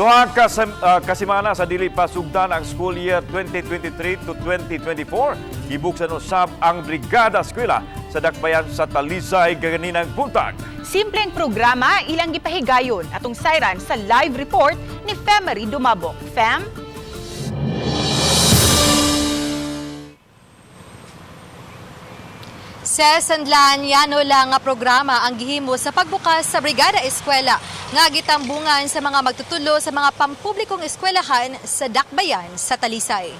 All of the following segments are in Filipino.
Duha kasimana sa dili pa sugdan ang school year 2023 to 2024. Gibuksan usab ang Brigada Eskwela sa dakbayan sa Talisay ganinang buntag. Simpleng programa ilang gipahigayon atong sayran sa live report ni Femery Dumabok. Fem? Sa Sanlan, yano lang nga programa ang gihimo sa pagbukas sa Brigada Eskwela nga gitambungan sa mga magtutulo sa mga pampublikong eskwelahan sa dakbayan sa Talisay.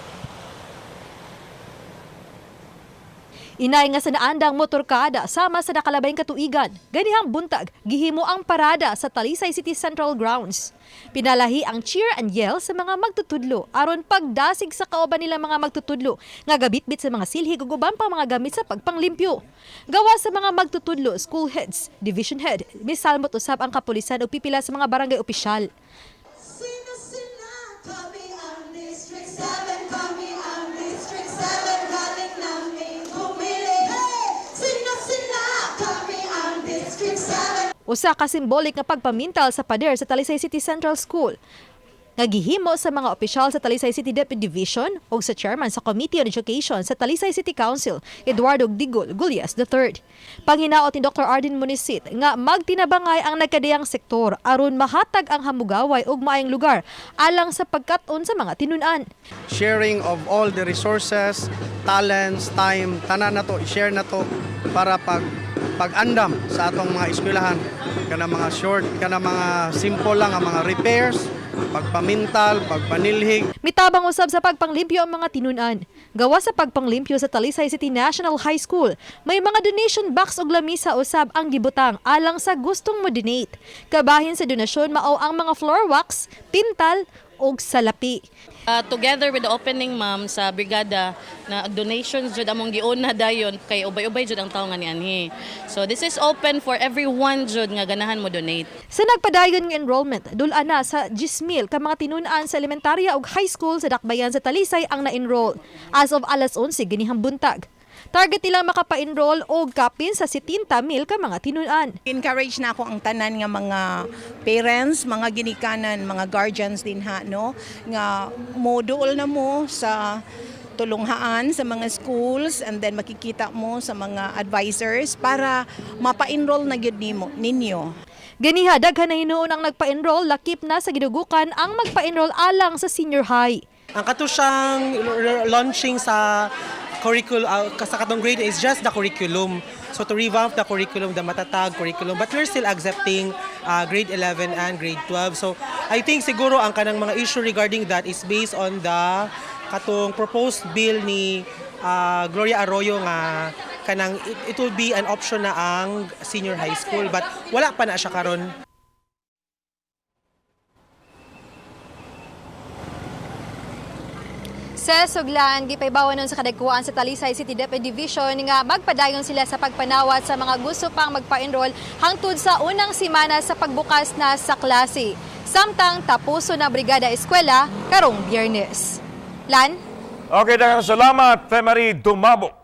Inay nga sa naandang motorkada sama sa nakalabayng katuigan, ganihang buntag gihimo ang parada sa Talisay City Central Grounds. Pinalahi ang cheer and yell sa mga magtutudlo aron pagdasig sa kauban nila mga magtutudlo nga gabitbit sa mga silhig ug uban pa mga gamit sa pagpanglimpyo. Gawa sa mga magtutudlo, school heads, division head, misalmot usab ang kapulisan ug pipila sa mga barangay opisyal. Usa ka simbolik nga pagpamintal sa pader sa Talisay City Central School nga gihimo sa mga opisyal sa Talisay City Deputy Division o sa chairman sa Committee on Education sa Talisay City Council, Eduardo Digol Gulyas III. Panghinaot ni Dr. Arden Munisit nga magtinabangay ang nagkadayang sektor aron mahatag ang hamugaway ug maayong lugar alang sa pagkat-on sa mga tinun-an. Sharing of all the resources, talents, time, tanan na to, i-share na to para pag-andam sa atong mga eskwelahan. Kana mga short, kana mga simple lang ang mga repairs, pagpamintal, pagpanilhig. Mitabang usab sa pagpanglimpyo ang mga tinun-an. Gawa sa pagpanglimpyo sa Talisay City National High School, may mga donation box ug lamisa usab ang gibutang alang sa gustong mo-donate. Kabahin sa donasyon mao ang mga floor wax, pintal ug salapi. Together with the opening ma'am sa brigada na donations jud among giuna dayon kay ubay-ubay jud ang tawo nga nianhi. So this is open for everyone jud nga ganahan mo donate. Sa nagpadayon nga enrollment, dul-an na sa 10,000 ka mga tinun-an sa elementarya ug high school sa dakbayan sa Talisay ang na-enroll. As of alas 11 ganihang buntag. Target nilang makapa-enroll o kapin sa 70,000 ka mga tinun-an. Encourage na ako ang tanan nga mga parents, mga ginikanan, mga guardians din ha, no? Nga moduol na mo sa tulunghaan sa mga schools and then makikita mo sa mga advisors para mapa-enroll na gyud ninyo. Ganiha, daghan na hinuon ang nagpa-enroll, lakip na sa gidugukan ang magpa-enroll alang sa senior high. Ang kato siyang launching sa curriculum, sa katong grade is just the curriculum. So to revamp the curriculum, the matatag curriculum, but we're still accepting grade 11 and grade 12. So I think siguro ang kanang mga issue regarding that is based on the katong proposed bill ni Gloria Arroyo nga kanang it will be an option na ang senior high school, but wala pa na siya karon. Sa suglan, gipaybawan nun sa kadagkuan sa Talisay City Deputy Division nga magpadayon sila sa pagpanawat sa mga gusto pang magpa-enroll hangtod sa unang simana sa pagbukas na sa klase. Samtang tapuso na Brigada Eskwela karong Biyernes. Lan? Okay, daghang salamat, Femery Dumabok.